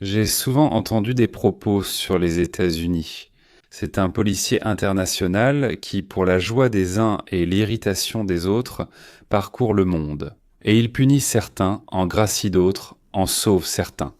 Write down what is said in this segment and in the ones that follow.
J'ai souvent entendu des propos sur les États-Unis. C'est un policier international qui, pour la joie des uns et l'irritation des autres, parcourt le monde. Et il punit certains, en gracie d'autres, en sauve certains.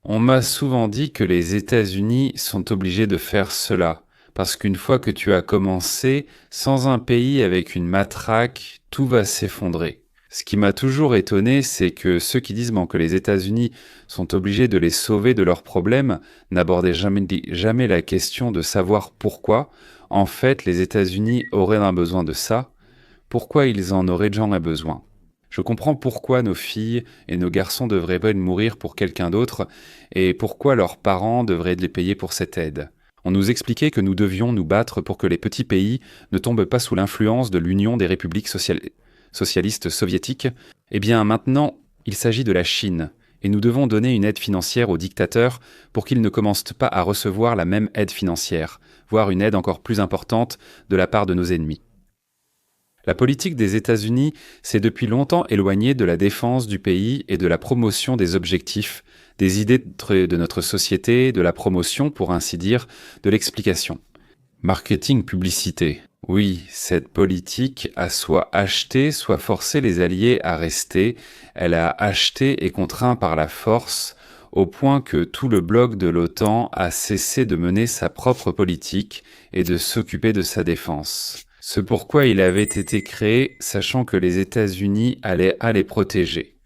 On m'a souvent dit que les États-Unis sont obligés de faire cela, parce qu'une fois que tu as commencé, sans un pays avec une matraque, tout va s'effondrer. Ce qui m'a toujours étonné, c'est que ceux qui disent que les États-Unis sont obligés de les sauver de leurs problèmes n'abordaient jamais la question de savoir pourquoi, en fait, les États-Unis auraient un besoin de ça, pourquoi ils en auraient jamais besoin. Je comprends pourquoi nos filles et nos garçons devraient pas mourir pour quelqu'un d'autre et pourquoi leurs parents devraient les payer pour cette aide. On nous expliquait que nous devions nous battre pour que les petits pays ne tombent pas sous l'influence de l'Union des républiques socialistes soviétiques. Eh bien maintenant, il s'agit de la Chine et nous devons donner une aide financière aux dictateurs pour qu'ils ne commencent pas à recevoir la même aide financière, voire une aide encore plus importante de la part de nos ennemis. La politique des États-Unis s'est depuis longtemps éloignée de la défense du pays et de la promotion des objectifs, des idées de notre société, de la promotion, pour ainsi dire, de l'explication. Marketing, publicité. Oui, cette politique a soit acheté, soit forcé les Alliés à rester. Elle a acheté et contraint par la force, au point que tout le bloc de l'OTAN a cessé de mener sa propre politique et de s'occuper de sa défense. Ce pourquoi il avait été créé, sachant que les États-Unis allaient les protéger.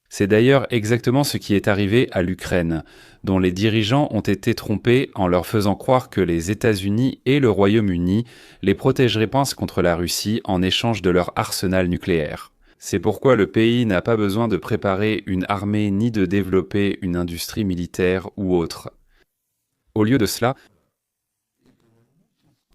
C'est d'ailleurs exactement ce qui est arrivé à l'Ukraine, dont les dirigeants ont été trompés en leur faisant croire que les États-Unis et le Royaume-Uni les protégeraient contre la Russie en échange de leur arsenal nucléaire. C'est pourquoi le pays n'a pas besoin de préparer une armée ni de développer une industrie militaire ou autre. Au lieu de cela,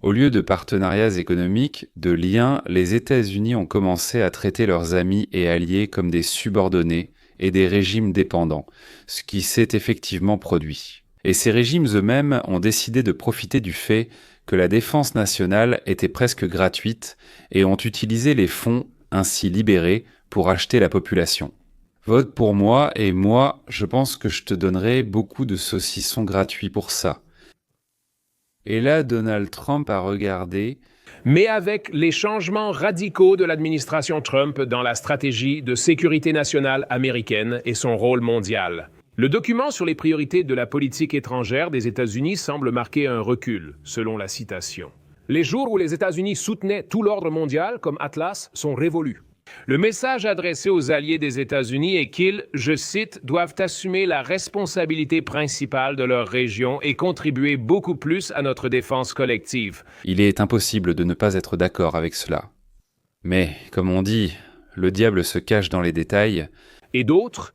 au lieu de partenariats économiques, de liens, les États-Unis ont commencé à traiter leurs amis et alliés comme des subordonnés et des régimes dépendants, ce qui s'est effectivement produit. Et ces régimes eux-mêmes ont décidé de profiter du fait que la défense nationale était presque gratuite et ont utilisé les fonds ainsi libérés pour acheter la population. Vote pour moi et moi, je pense que je te donnerai beaucoup de saucissons gratuits pour ça. Et là, Donald Trump a regardé. Mais avec les changements radicaux de l'administration Trump dans la stratégie de sécurité nationale américaine et son rôle mondial, le document sur les priorités de la politique étrangère des États-Unis semble marquer un recul, selon la citation. Les jours où les États-Unis soutenaient tout l'ordre mondial comme Atlas sont révolus. Le message adressé aux alliés des États-Unis est qu'ils, je cite, doivent assumer la responsabilité principale de leur région et contribuer beaucoup plus à notre défense collective. Il est impossible de ne pas être d'accord avec cela. Mais, comme on dit, le diable se cache dans les détails. Et d'autres?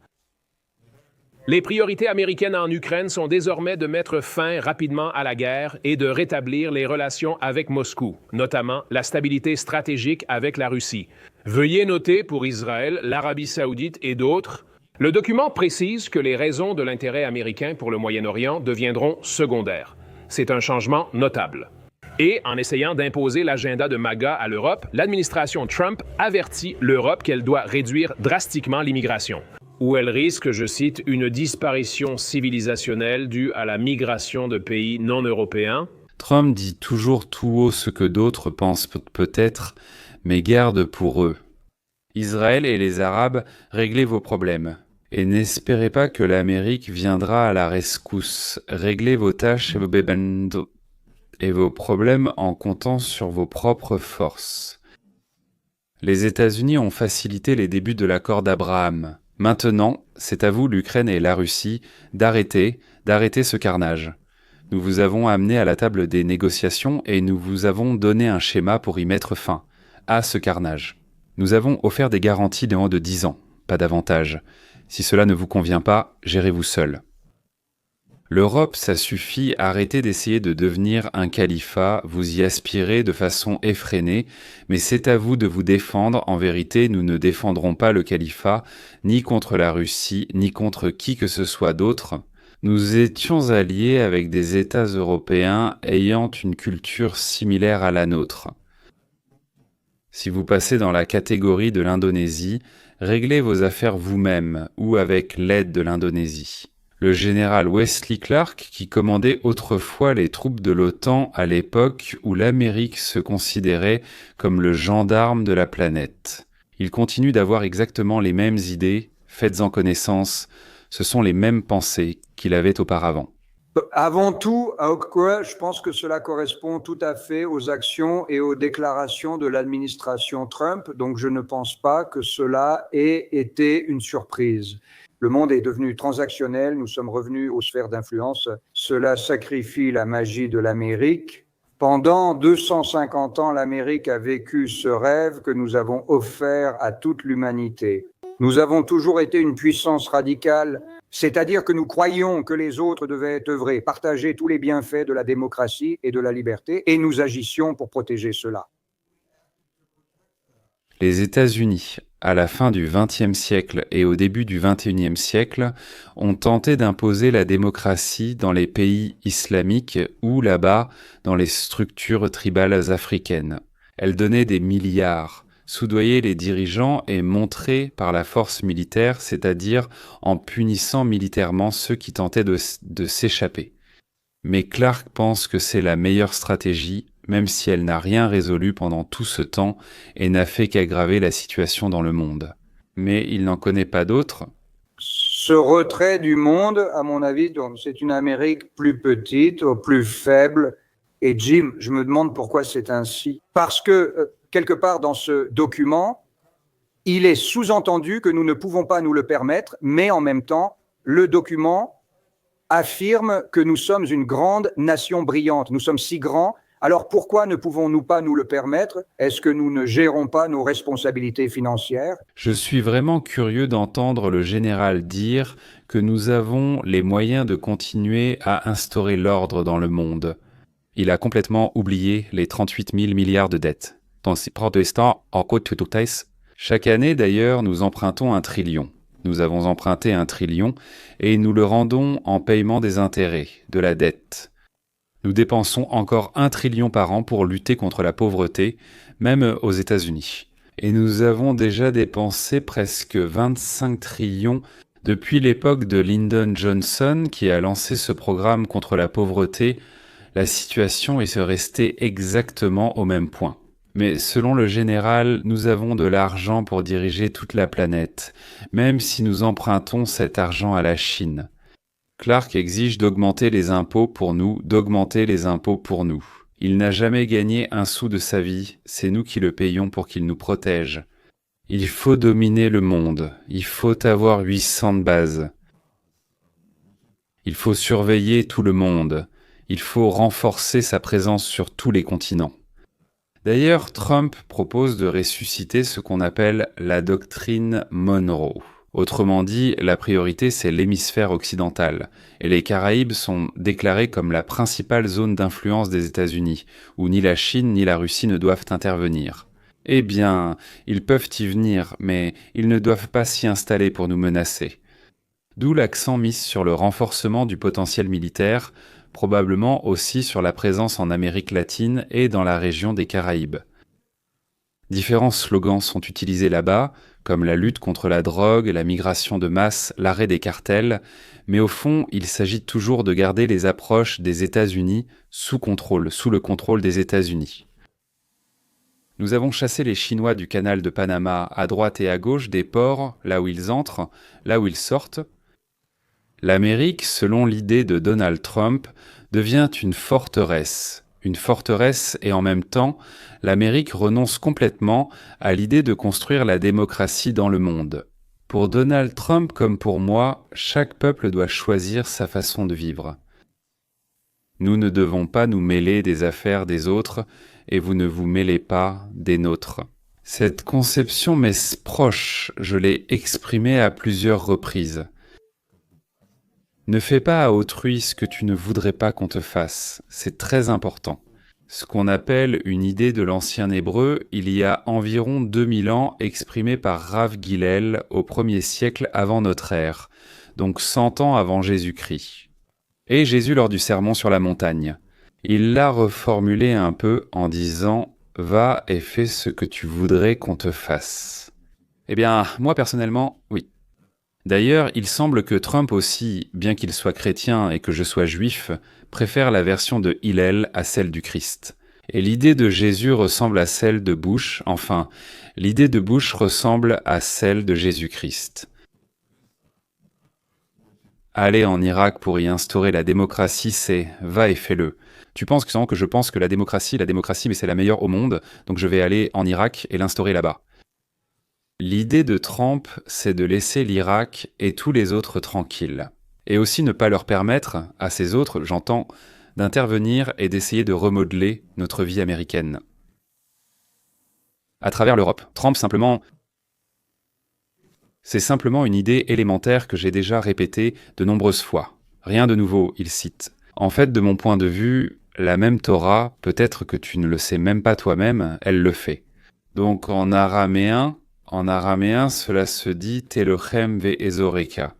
Les priorités américaines en Ukraine sont désormais de mettre fin rapidement à la guerre et de rétablir les relations avec Moscou, notamment la stabilité stratégique avec la Russie. Veuillez noter pour Israël, l'Arabie saoudite et d'autres, le document précise que les raisons de l'intérêt américain pour le Moyen-Orient deviendront secondaires. C'est un changement notable. Et en essayant d'imposer l'agenda de MAGA à l'Europe, l'administration Trump avertit l'Europe qu'elle doit réduire drastiquement l'immigration, où elle risque, je cite, une disparition civilisationnelle due à la migration de pays non européens. Trump dit toujours tout haut ce que d'autres pensent peut-être, mais garde pour eux. Israël et les Arabes, réglez vos problèmes. Et n'espérez pas que l'Amérique viendra à la rescousse. Réglez vos tâches et vos problèmes en comptant sur vos propres forces. Les États-Unis ont facilité les débuts de l'accord d'Abraham. Maintenant, c'est à vous, l'Ukraine et la Russie, d'arrêter ce carnage. Nous vous avons amené à la table des négociations et nous vous avons donné un schéma pour y mettre fin à ce carnage. Nous avons offert des garanties de 10 ans, pas davantage. Si cela ne vous convient pas, gérez-vous seul. L'Europe, ça suffit, arrêtez d'essayer de devenir un califat, vous y aspirez de façon effrénée, mais c'est à vous de vous défendre. En vérité, nous ne défendrons pas le califat, ni contre la Russie, ni contre qui que ce soit d'autre. Nous étions alliés avec des États européens ayant une culture similaire à la nôtre. Si vous passez dans la catégorie de l'Indonésie, réglez vos affaires vous-même ou avec l'aide de l'Indonésie. Le général Wesley Clark, qui commandait autrefois les troupes de l'OTAN à l'époque où l'Amérique se considérait comme le gendarme de la planète. Il continue d'avoir exactement les mêmes idées, faites-en connaissance, ce sont les mêmes pensées qu'il avait auparavant. Avant tout, Aokwe, je pense que cela correspond tout à fait aux actions et aux déclarations de l'administration Trump, donc je ne pense pas que cela ait été une surprise. Le monde est devenu transactionnel, nous sommes revenus aux sphères d'influence. Cela sacrifie la magie de l'Amérique. Pendant 250 ans, l'Amérique a vécu ce rêve que nous avons offert à toute l'humanité. Nous avons toujours été une puissance radicale, c'est-à-dire que nous croyions que les autres devaient œuvrer, partager tous les bienfaits de la démocratie et de la liberté, et nous agissions pour protéger cela. Les États-Unis, à la fin du XXe siècle et au début du XXIe siècle, ont tenté d'imposer la démocratie dans les pays islamiques ou là-bas dans les structures tribales africaines. Elles donnaient des milliards, soudoyaient les dirigeants et montraient par la force militaire, c'est-à-dire en punissant militairement ceux qui tentaient de s'échapper. Mais Clark pense que c'est la meilleure stratégie, même si elle n'a rien résolu pendant tout ce temps et n'a fait qu'aggraver la situation dans le monde. Mais il n'en connaît pas d'autres. Ce retrait du monde, à mon avis, c'est une Amérique plus petite, plus faible. Et Jim, je me demande pourquoi c'est ainsi. Parce que, quelque part dans ce document, il est sous-entendu que nous ne pouvons pas nous le permettre, mais en même temps, le document affirme que nous sommes une grande nation brillante. Nous sommes si grands. Alors pourquoi ne pouvons-nous pas nous le permettre? Est-ce que nous ne gérons pas nos responsabilités financières? Je suis vraiment curieux d'entendre le général dire que nous avons les moyens de continuer à instaurer l'ordre dans le monde. Il a complètement oublié les 38 000 milliards de dettes. Chaque année, d'ailleurs, nous empruntons 1 trillion. Nous avons emprunté 1 trillion et nous le rendons en paiement des intérêts, de la dette. Nous dépensons encore 1 trillion par an pour lutter contre la pauvreté, même aux États-Unis. Et nous avons déjà dépensé presque 25 trillions depuis l'époque de Lyndon Johnson qui a lancé ce programme contre la pauvreté. La situation est restée exactement au même point. Mais selon le général, nous avons de l'argent pour diriger toute la planète, même si nous empruntons cet argent à la Chine. Clark exige d'augmenter les impôts pour nous, d'augmenter les impôts pour nous. Il n'a jamais gagné un sou de sa vie, c'est nous qui le payons pour qu'il nous protège. Il faut dominer le monde, il faut avoir 800 de base. Il faut surveiller tout le monde, il faut renforcer sa présence sur tous les continents. D'ailleurs, Trump propose de ressusciter ce qu'on appelle la doctrine Monroe. Autrement dit, la priorité, c'est l'hémisphère occidental, et les Caraïbes sont déclarés comme la principale zone d'influence des États-Unis, où ni la Chine ni la Russie ne doivent intervenir. Eh bien, ils peuvent y venir, mais ils ne doivent pas s'y installer pour nous menacer. D'où l'accent mis sur le renforcement du potentiel militaire, probablement aussi sur la présence en Amérique latine et dans la région des Caraïbes. Différents slogans sont utilisés là-bas, comme la lutte contre la drogue, la migration de masse, l'arrêt des cartels, mais au fond, il s'agit toujours de garder les approches des États-Unis sous le contrôle des États-Unis. Nous avons chassé les Chinois du canal de Panama à droite et à gauche des ports, là où ils entrent, là où ils sortent. L'Amérique, selon l'idée de Donald Trump, devient une forteresse et en même temps, l'Amérique renonce complètement à l'idée de construire la démocratie dans le monde. Pour Donald Trump comme pour moi, chaque peuple doit choisir sa façon de vivre. Nous ne devons pas nous mêler des affaires des autres et vous ne vous mêlez pas des nôtres. Cette conception m'est proche, je l'ai exprimée à plusieurs reprises. Ne fais pas à autrui ce que tu ne voudrais pas qu'on te fasse, c'est très important. Ce qu'on appelle une idée de l'ancien hébreu, il y a environ 2000 ans, exprimée par Rav Gilel au 1er siècle avant notre ère, donc 100 ans avant Jésus-Christ. Et Jésus lors du sermon sur la montagne. Il l'a reformulé un peu en disant « Va et fais ce que tu voudrais qu'on te fasse ». Eh bien, moi personnellement, oui. D'ailleurs, il semble que Trump aussi, bien qu'il soit chrétien et que je sois juif, préfère la version de Hillel à celle du Christ. Et l'idée de Jésus ressemble à celle de Bush, enfin, l'idée de Bush ressemble à celle de Jésus-Christ. Aller en Irak pour y instaurer la démocratie, c'est « va et fais-le ». Tu penses que je pense que la démocratie, mais c'est la meilleure au monde, donc je vais aller en Irak et l'instaurer là-bas. L'idée de Trump, c'est de laisser l'Irak et tous les autres tranquilles. Et aussi ne pas leur permettre, à ces autres, j'entends, d'intervenir et d'essayer de remodeler notre vie américaine. À travers l'Europe, Trump c'est simplement une idée élémentaire que j'ai déjà répétée de nombreuses fois. Rien de nouveau, il cite. En fait, de mon point de vue, la même Torah, peut-être que tu ne le sais même pas toi-même, elle le fait. Donc en araméen, cela se dit « Telochem ve'ezoreka »,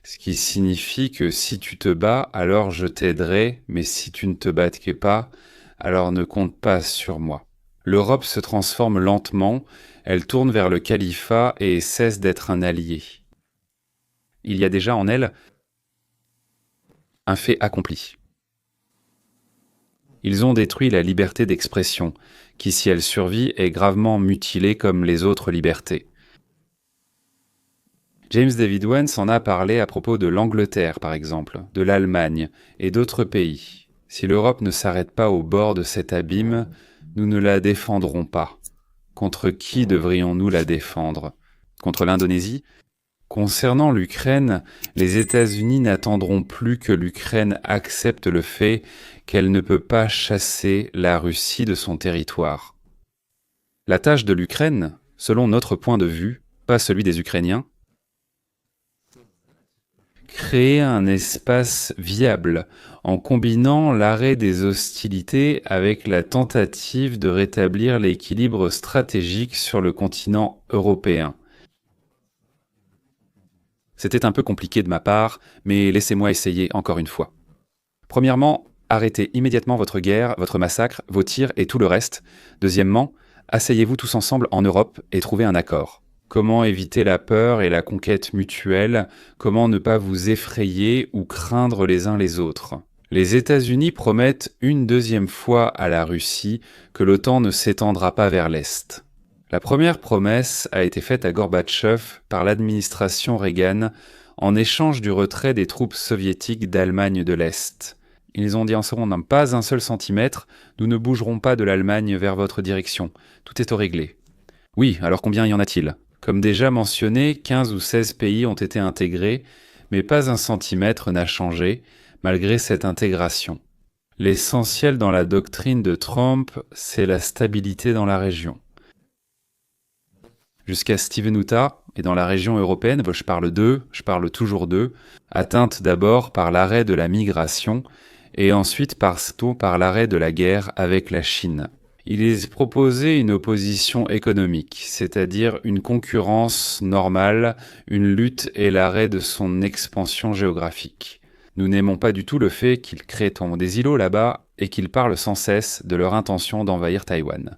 ce qui signifie que si tu te bats, alors je t'aiderai, mais si tu ne te battais pas, alors ne compte pas sur moi. L'Europe se transforme lentement, elle tourne vers le califat et cesse d'être un allié. Il y a déjà en elle un fait accompli. Ils ont détruit la liberté d'expression, qui, si elle survit, est gravement mutilée comme les autres libertés. James David Wentz en a parlé à propos de l'Angleterre, par exemple, de l'Allemagne et d'autres pays. Si l'Europe ne s'arrête pas au bord de cet abîme, nous ne la défendrons pas. Contre qui devrions-nous la défendre? Contre l'Indonésie? Concernant l'Ukraine, les États-Unis n'attendront plus que l'Ukraine accepte le fait qu'elle ne peut pas chasser la Russie de son territoire. La tâche de l'Ukraine, selon notre point de vue, pas celui des Ukrainiens, créer un espace viable en combinant l'arrêt des hostilités avec la tentative de rétablir l'équilibre stratégique sur le continent européen. C'était un peu compliqué de ma part, mais laissez-moi essayer encore une fois. Premièrement, arrêtez immédiatement votre guerre, votre massacre, vos tirs et tout le reste. Deuxièmement, asseyez-vous tous ensemble en Europe et trouvez un accord. Comment éviter la peur et la conquête mutuelle? Comment ne pas vous effrayer ou craindre les uns les autres? Les États-Unis promettent une deuxième fois à la Russie que l'OTAN ne s'étendra pas vers l'Est. La première promesse a été faite à Gorbatchev par l'administration Reagan en échange du retrait des troupes soviétiques d'Allemagne de l'Est. Ils ont dit en ce moment, pas un seul centimètre, nous ne bougerons pas de l'Allemagne vers votre direction. Tout est au réglé. Oui, alors combien y en a-t-il? Comme déjà mentionné, 15 ou 16 pays ont été intégrés, mais pas un centimètre n'a changé, malgré cette intégration. L'essentiel dans la doctrine de Trump, c'est la stabilité dans la région. Jusqu'à Stevenouta, et dans la région européenne, je parle toujours d'eux, atteinte d'abord par l'arrêt de la migration, et ensuite par l'arrêt de la guerre avec la Chine. Il est proposé une opposition économique, c'est-à-dire une concurrence normale, une lutte et l'arrêt de son expansion géographique. Nous n'aimons pas du tout le fait qu'ils créent des îlots là-bas et qu'ils parlent sans cesse de leur intention d'envahir Taïwan.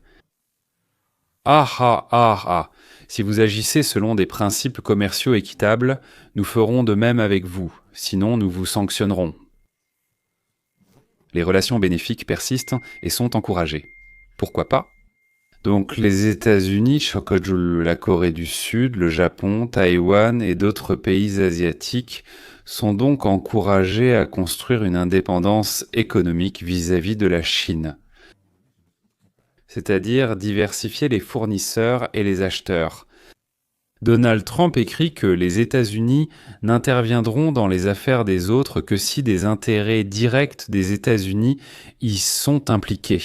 Si vous agissez selon des principes commerciaux équitables, nous ferons de même avec vous, sinon nous vous sanctionnerons. Les relations bénéfiques persistent et sont encouragées. Pourquoi pas? Donc les États-Unis, la Corée du Sud, le Japon, Taïwan et d'autres pays asiatiques sont donc encouragés à construire une indépendance économique vis-à-vis de la Chine. C'est-à-dire diversifier les fournisseurs et les acheteurs. Donald Trump écrit que les États-Unis n'interviendront dans les affaires des autres que si des intérêts directs des États-Unis y sont impliqués.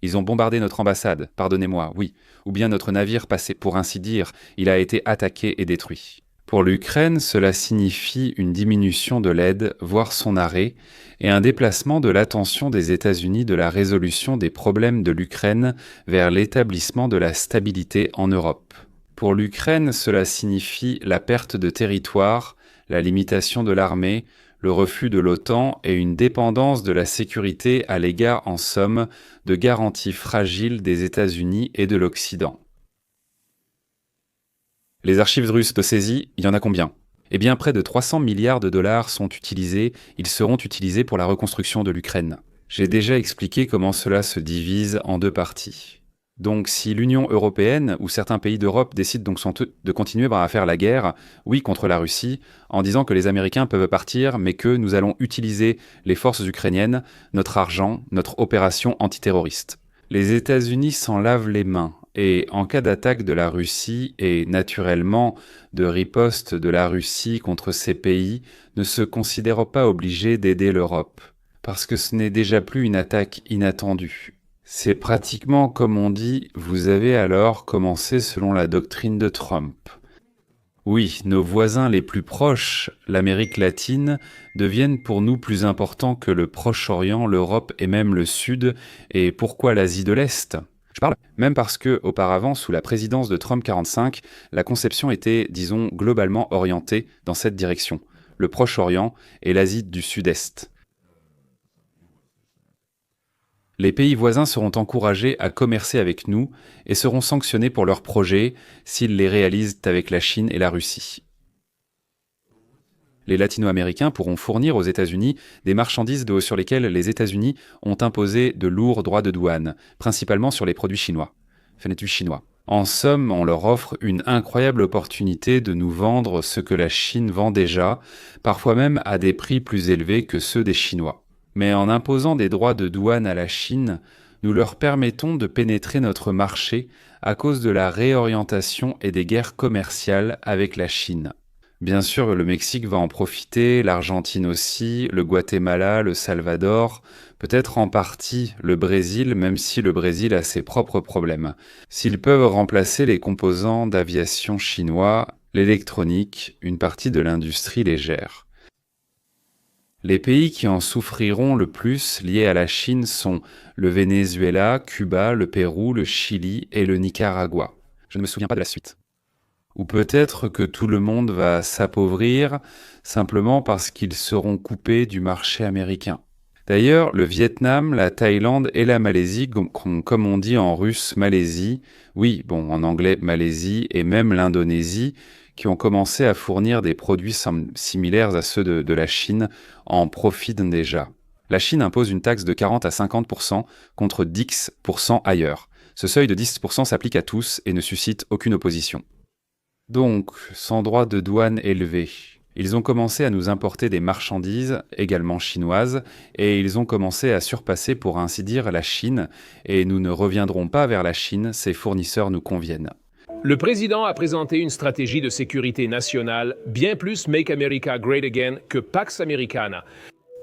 Ils ont bombardé notre ambassade, pardonnez-moi, oui, ou bien notre navire passé, pour ainsi dire, il a été attaqué et détruit. Pour l'Ukraine, cela signifie une diminution de l'aide, voire son arrêt, et un déplacement de l'attention des États-Unis de la résolution des problèmes de l'Ukraine vers l'établissement de la stabilité en Europe. Pour l'Ukraine, cela signifie la perte de territoire, la limitation de l'armée, le refus de l'OTAN et une dépendance de la sécurité à l'égard, en somme, de garanties fragiles des États-Unis et de l'Occident. Les archives russes de saisie, il y en a combien? Eh bien, près de 300 milliards de dollars sont utilisés, ils seront utilisés pour la reconstruction de l'Ukraine. J'ai déjà expliqué comment cela se divise en deux parties. Donc si l'Union européenne ou certains pays d'Europe décident donc de continuer à faire la guerre, oui, contre la Russie, en disant que les Américains peuvent partir, mais que nous allons utiliser les forces ukrainiennes, notre argent, notre opération antiterroriste. Les États-Unis s'en lavent les mains, et en cas d'attaque de la Russie, et naturellement de riposte de la Russie contre ces pays, ne se considèrent pas obligés d'aider l'Europe, parce que ce n'est déjà plus une attaque inattendue. C'est pratiquement comme on dit, vous avez alors commencé selon la doctrine de Trump. Oui, nos voisins les plus proches, l'Amérique latine, deviennent pour nous plus importants que le Proche-Orient, l'Europe et même le Sud. Et pourquoi l'Asie de l'Est? Je parle même parce que, auparavant, sous la présidence de Trump 45, la conception était, disons, globalement orientée dans cette direction. Le Proche-Orient et l'Asie du Sud-Est. Les pays voisins seront encouragés à commercer avec nous et seront sanctionnés pour leurs projets s'ils les réalisent avec la Chine et la Russie. Les Latino-Américains pourront fournir aux États-Unis des marchandises sur lesquelles les États-Unis ont imposé de lourds droits de douane, principalement sur les produits chinois. En somme, on leur offre une incroyable opportunité de nous vendre ce que la Chine vend déjà, parfois même à des prix plus élevés que ceux des Chinois. Mais en imposant des droits de douane à la Chine, nous leur permettons de pénétrer notre marché à cause de la réorientation et des guerres commerciales avec la Chine. Bien sûr, le Mexique va en profiter, l'Argentine aussi, le Guatemala, le Salvador, peut-être en partie le Brésil, même si le Brésil a ses propres problèmes. S'ils peuvent remplacer les composants d'aviation chinois, l'électronique, une partie de l'industrie légère. Les pays qui en souffriront le plus liés à la Chine sont le Venezuela, Cuba, le Pérou, le Chili et le Nicaragua. Je ne me souviens pas de la suite. Ou peut-être que tout le monde va s'appauvrir simplement parce qu'ils seront coupés du marché américain. D'ailleurs, le Vietnam, la Thaïlande et la Malaisie, comme on dit en russe Malaisie, oui, bon, en anglais Malaisie et même l'Indonésie, qui ont commencé à fournir des produits similaires à ceux de la Chine, en profitent déjà. La Chine impose une taxe de 40 à 50% contre 10% ailleurs. Ce seuil de 10% s'applique à tous et ne suscite aucune opposition. Donc, sans droit de douane élevé, ils ont commencé à nous importer des marchandises, également chinoises, et ils ont commencé à surpasser pour ainsi dire la Chine, et nous ne reviendrons pas vers la Chine, ces fournisseurs nous conviennent. Le président a présenté une stratégie de sécurité nationale bien plus Make America Great Again que Pax Americana.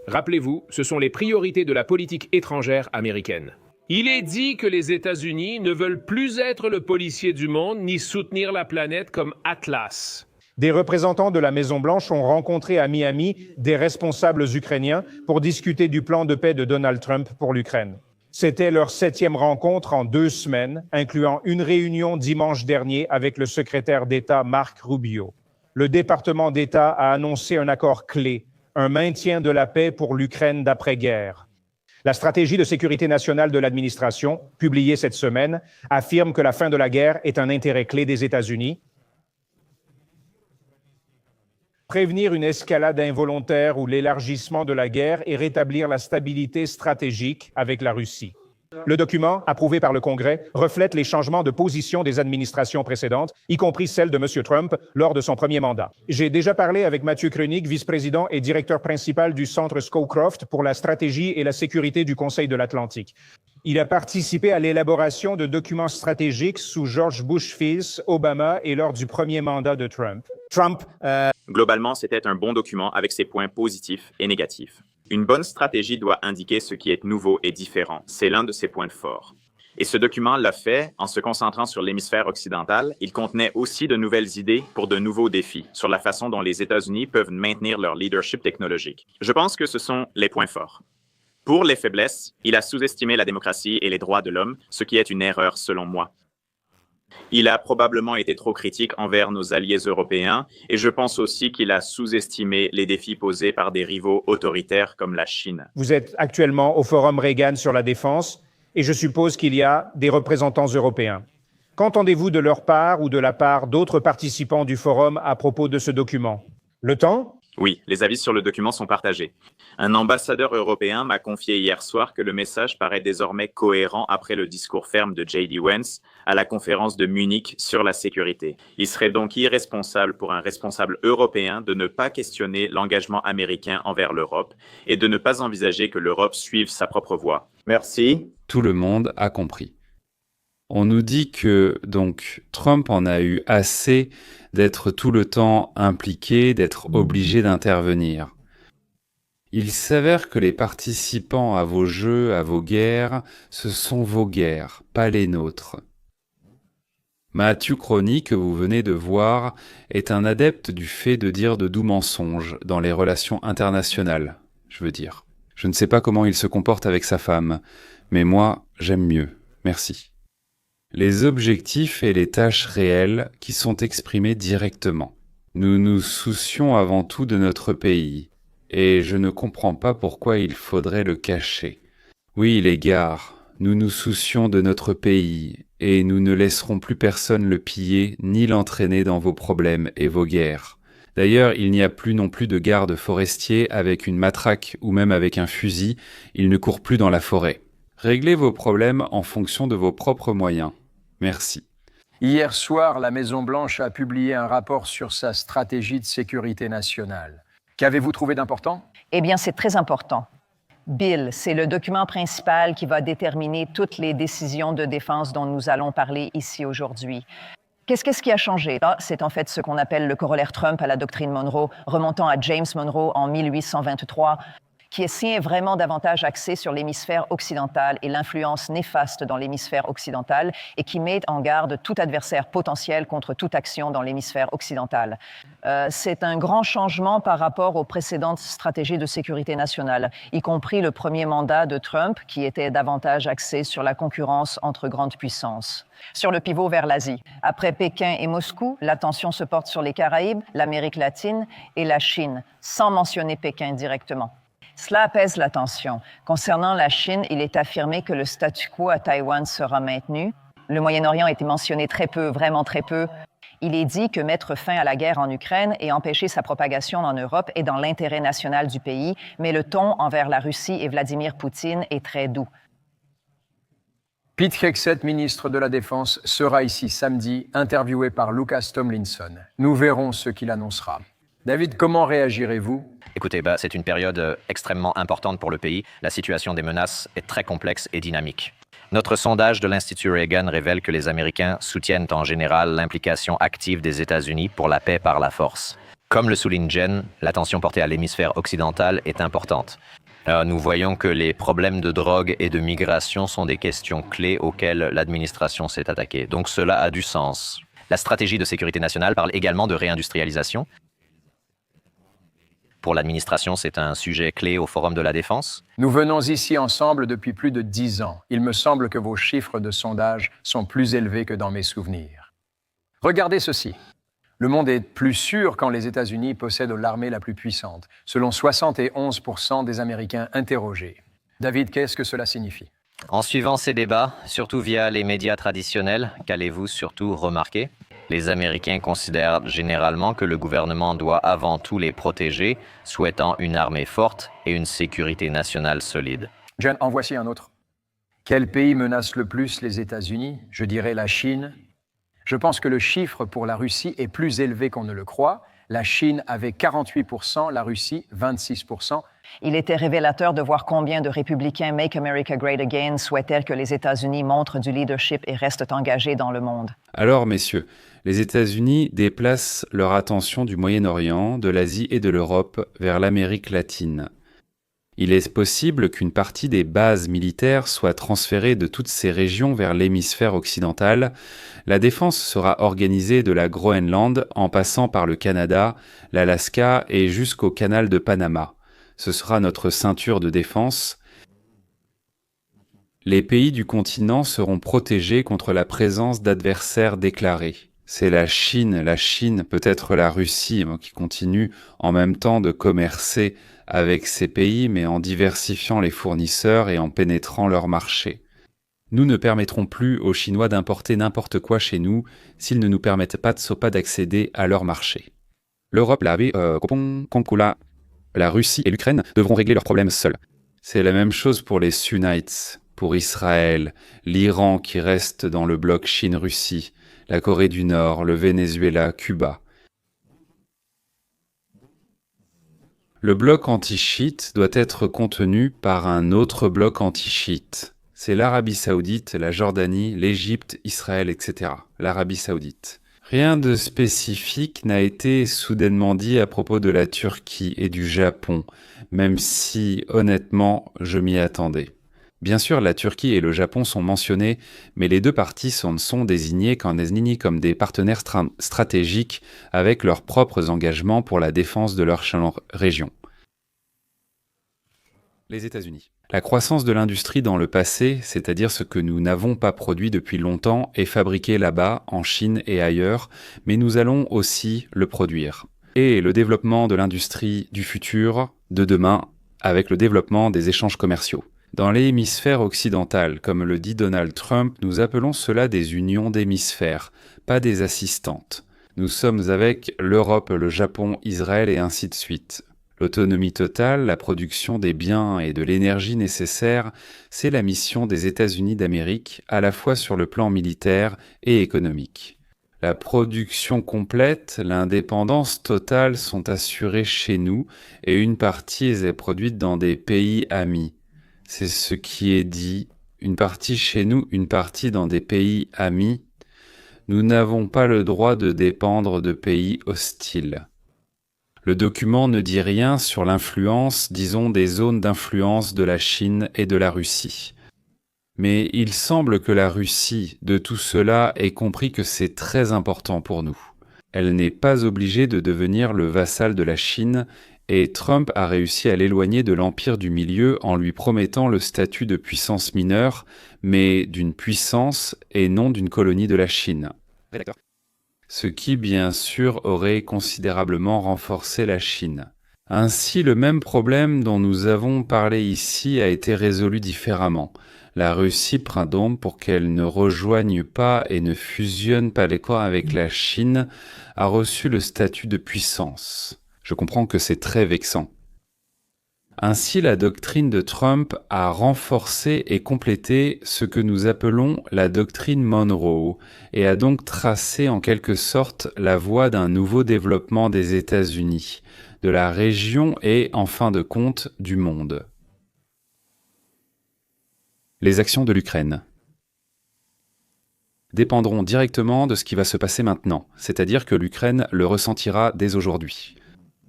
Rappelez-vous, ce sont les priorités de la politique étrangère américaine. Il est dit que les États-Unis ne veulent plus être le policier du monde ni soutenir la planète comme Atlas. Des représentants de la Maison-Blanche ont rencontré à Miami des responsables ukrainiens pour discuter du plan de paix de Donald Trump pour l'Ukraine. C'était leur 7e rencontre en 2 semaines, incluant une réunion dimanche dernier avec le secrétaire d'État Marc Rubio. Le département d'État a annoncé un accord clé, un maintien de la paix pour l'Ukraine d'après-guerre. La stratégie de sécurité nationale de l'administration, publiée cette semaine, affirme que la fin de la guerre est un intérêt clé des États-Unis. Prévenir une escalade involontaire ou l'élargissement de la guerre et rétablir la stabilité stratégique avec la Russie. Le document, approuvé par le Congrès, reflète les changements de position des administrations précédentes, y compris celle de M. Trump lors de son premier mandat. J'ai déjà parlé avec Mathieu Koenig, vice-président et directeur principal du Centre Scowcroft pour la stratégie et la sécurité du Conseil de l'Atlantique. Il a participé à l'élaboration de documents stratégiques sous George Bush fils, Obama et lors du premier mandat de Trump. Globalement, c'était un bon document avec ses points positifs et négatifs. Une bonne stratégie doit indiquer ce qui est nouveau et différent. C'est l'un de ses points forts. Et ce document l'a fait en se concentrant sur l'hémisphère occidental. Il contenait aussi de nouvelles idées pour de nouveaux défis sur la façon dont les États-Unis peuvent maintenir leur leadership technologique. Je pense que ce sont les points forts. Pour les faiblesses, il a sous-estimé la démocratie et les droits de l'homme, ce qui est une erreur selon moi. Il a probablement été trop critique envers nos alliés européens et je pense aussi qu'il a sous-estimé les défis posés par des rivaux autoritaires comme la Chine. Vous êtes actuellement au Forum Reagan sur la défense et je suppose qu'il y a des représentants européens. Qu'entendez-vous de leur part ou de la part d'autres participants du forum à propos de ce document? Le temps? Oui, les avis sur le document sont partagés. Un ambassadeur européen m'a confié hier soir que le message paraît désormais cohérent après le discours ferme de J.D. Vance à la conférence de Munich sur la sécurité. Il serait donc irresponsable pour un responsable européen de ne pas questionner l'engagement américain envers l'Europe et de ne pas envisager que l'Europe suive sa propre voie. Merci. Tout le monde a compris. On nous dit que donc Trump en a eu assez d'être tout le temps impliqué, d'être obligé d'intervenir. Il s'avère que les participants à vos jeux, à vos guerres, ce sont vos guerres, pas les nôtres. Matthew Crony, que vous venez de voir, est un adepte du fait de dire de doux mensonges dans les relations internationales, je veux dire. Je ne sais pas comment il se comporte avec sa femme, mais moi, j'aime mieux. Merci. Les objectifs et les tâches réelles qui sont exprimés directement. Nous nous soucions avant tout de notre pays, et je ne comprends pas pourquoi il faudrait le cacher. Oui, les gars, nous nous soucions de notre pays, et nous ne laisserons plus personne le piller ni l'entraîner dans vos problèmes et vos guerres. D'ailleurs, il n'y a plus non plus de gardes forestiers avec une matraque ou même avec un fusil, ils ne courent plus dans la forêt. Réglez vos problèmes en fonction de vos propres moyens. Merci. Hier soir, la Maison-Blanche a publié un rapport sur sa stratégie de sécurité nationale. Qu'avez-vous trouvé d'important? Eh bien, c'est très important. Bill, c'est le document principal qui va déterminer toutes les décisions de défense dont nous allons parler ici aujourd'hui. Qu'est-ce qui a changé? C'est en fait ce qu'on appelle le corollaire Trump à la doctrine Monroe, remontant à James Monroe en 1823, qui est vraiment davantage axé sur l'hémisphère occidental et l'influence néfaste dans l'hémisphère occidental et qui met en garde tout adversaire potentiel contre toute action dans l'hémisphère occidental. C'est un grand changement par rapport aux précédentes stratégies de sécurité nationale, y compris le premier mandat de Trump qui était davantage axé sur la concurrence entre grandes puissances. Sur le pivot vers l'Asie. Après Pékin et Moscou, l'attention se porte sur les Caraïbes, l'Amérique latine et la Chine, sans mentionner Pékin directement. Cela apaise la tension. Concernant la Chine, il est affirmé que le statu quo à Taïwan sera maintenu. Le Moyen-Orient a été mentionné très peu, vraiment très peu. Il est dit que mettre fin à la guerre en Ukraine et empêcher sa propagation en Europe est dans l'intérêt national du pays, mais le ton envers la Russie et Vladimir Poutine est très doux. Pete Hegseth, ministre de la Défense, sera ici samedi, interviewé par Lucas Tomlinson. Nous verrons ce qu'il annoncera. David, comment réagirez-vous? Écoutez, c'est une période extrêmement importante pour le pays. La situation des menaces est très complexe et dynamique. Notre sondage de l'Institut Reagan révèle que les Américains soutiennent en général l'implication active des États-Unis pour la paix par la force. Comme le souligne Jen, l'attention portée à l'hémisphère occidental est importante. Nous voyons que les problèmes de drogue et de migration sont des questions clés auxquelles l'administration s'est attaquée. Donc cela a du sens. La stratégie de sécurité nationale parle également de réindustrialisation. Pour l'administration, c'est un sujet clé au Forum de la Défense. Nous venons ici ensemble depuis plus de 10 ans. Il me semble que vos chiffres de sondage sont plus élevés que dans mes souvenirs. Regardez ceci. Le monde est plus sûr quand les États-Unis possèdent l'armée la plus puissante, selon 71% des Américains interrogés. David, qu'est-ce que cela signifie? En suivant ces débats, surtout via les médias traditionnels, qu'allez-vous surtout remarquer? Les Américains considèrent généralement que le gouvernement doit avant tout les protéger, souhaitant une armée forte et une sécurité nationale solide. Jen, en voici un autre. Quel pays menace le plus les États-Unis? Je dirais la Chine. Je pense que le chiffre pour la Russie est plus élevé qu'on ne le croit. La Chine avait 48%, la Russie 26%. Il était révélateur de voir combien de républicains Make America Great Again souhaitaient que les États-Unis montrent du leadership et restent engagés dans le monde. Alors, messieurs, les États-Unis déplacent leur attention du Moyen-Orient, de l'Asie et de l'Europe vers l'Amérique latine. Il est possible qu'une partie des bases militaires soit transférée de toutes ces régions vers l'hémisphère occidental. La défense sera organisée de la Groenland en passant par le Canada, l'Alaska et jusqu'au canal de Panama. Ce sera notre ceinture de défense. Les pays du continent seront protégés contre la présence d'adversaires déclarés. C'est la Chine, peut-être la Russie, qui continue en même temps de commercer avec ces pays, mais en diversifiant les fournisseurs et en pénétrant leur marché. Nous ne permettrons plus aux Chinois d'importer n'importe quoi chez nous s'ils ne nous permettent pas d'accéder à leur marché. L'Europe, la Russie et l'Ukraine devront régler leurs problèmes seuls. C'est la même chose pour les Sunnites, pour Israël, l'Iran qui reste dans le bloc Chine-Russie, la Corée du Nord, le Venezuela, Cuba. Le bloc anti-chiite doit être contenu par un autre bloc anti-chiite. C'est l'Arabie Saoudite, la Jordanie, l'Égypte, Israël, etc. L'Arabie Saoudite. Rien de spécifique n'a été soudainement dit à propos de la Turquie et du Japon, même si, honnêtement, je m'y attendais. Bien sûr, la Turquie et le Japon sont mentionnés, mais les deux parties sont désignées comme des partenaires stratégiques avec leurs propres engagements pour la défense de leur région. Les États-Unis. La croissance de l'industrie dans le passé, c'est-à-dire ce que nous n'avons pas produit depuis longtemps, est fabriqué là-bas, en Chine et ailleurs, mais nous allons aussi le produire. Et le développement de l'industrie du futur, de demain, avec le développement des échanges commerciaux. Dans l'hémisphère occidental, comme le dit Donald Trump, nous appelons cela des unions d'hémisphères, pas des assistantes. Nous sommes avec l'Europe, le Japon, Israël et ainsi de suite. L'autonomie totale, la production des biens et de l'énergie nécessaires, c'est la mission des États-Unis d'Amérique, à la fois sur le plan militaire et économique. La production complète, l'indépendance totale sont assurées chez nous et une partie est produite dans des pays amis. C'est ce qui est dit, une partie chez nous, une partie dans des pays amis. Nous n'avons pas le droit de dépendre de pays hostiles. Le document ne dit rien sur l'influence, disons, des zones d'influence de la Chine et de la Russie. Mais il semble que la Russie, de tout cela, ait compris que c'est très important pour nous. Elle n'est pas obligée de devenir le vassal de la Chine, et Trump a réussi à l'éloigner de l'empire du milieu en lui promettant le statut de puissance mineure, mais d'une puissance et non d'une colonie de la Chine. Ce qui, bien sûr, aurait considérablement renforcé la Chine. Ainsi, le même problème dont nous avons parlé ici a été résolu différemment. La Russie prend donc pour qu'elle ne rejoigne pas et ne fusionne pas les corps avec la Chine, a reçu le statut de puissance. Je comprends que c'est très vexant. Ainsi, la doctrine de Trump a renforcé et complété ce que nous appelons la doctrine Monroe et a donc tracé en quelque sorte la voie d'un nouveau développement des États-Unis, de la région et, en fin de compte, du monde. Les actions de l'Ukraine dépendront directement de ce qui va se passer maintenant, c'est-à-dire que l'Ukraine le ressentira dès aujourd'hui.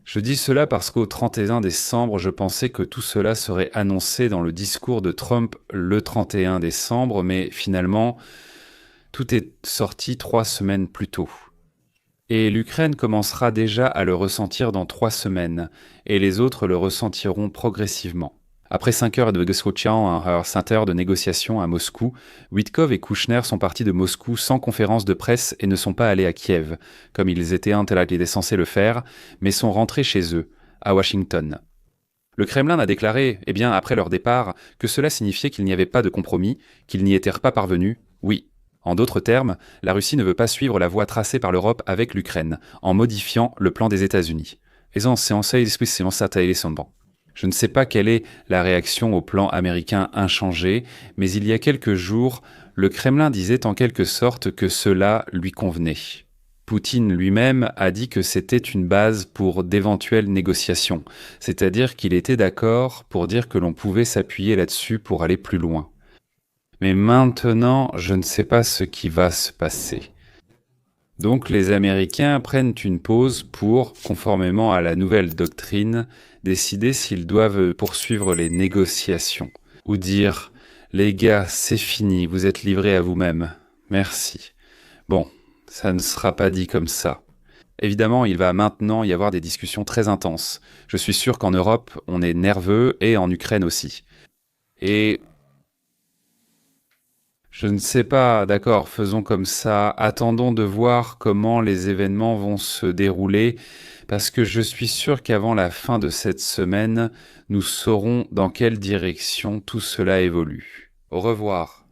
Je dis cela parce qu'au 31 décembre, je pensais que tout cela serait annoncé dans le discours de Trump le 31 décembre, mais finalement, tout est sorti 3 semaines plus tôt. Et l'Ukraine commencera déjà à le ressentir dans 3 semaines, et les autres le ressentiront progressivement. Après 5 heures de négociation à Moscou, Witkoff et Kouchner sont partis de Moscou sans conférence de presse et ne sont pas allés à Kiev, comme ils étaient censés le faire, mais sont rentrés chez eux, à Washington. Le Kremlin a déclaré, après leur départ, que cela signifiait qu'il n'y avait pas de compromis, qu'ils n'y étaient pas parvenus, oui. En d'autres termes, la Russie ne veut pas suivre la voie tracée par l'Europe avec l'Ukraine, en modifiant le plan des États-Unis. Je ne sais pas quelle est la réaction au plan américain inchangé, mais il y a quelques jours, le Kremlin disait en quelque sorte que cela lui convenait. Poutine lui-même a dit que c'était une base pour d'éventuelles négociations, c'est-à-dire qu'il était d'accord pour dire que l'on pouvait s'appuyer là-dessus pour aller plus loin. Mais maintenant, je ne sais pas ce qui va se passer. Donc les Américains prennent une pause pour, conformément à la nouvelle doctrine, décider s'ils doivent poursuivre les négociations, ou dire « Les gars, c'est fini, vous êtes livrés à vous-même. Merci. » Bon, ça ne sera pas dit comme ça. Évidemment, il va maintenant y avoir des discussions très intenses. Je suis sûr qu'en Europe, on est nerveux, et en Ukraine aussi. Et... je ne sais pas, d'accord, faisons comme ça, attendons de voir comment les événements vont se dérouler, parce que je suis sûr qu'avant la fin de cette semaine, nous saurons dans quelle direction tout cela évolue. Au revoir.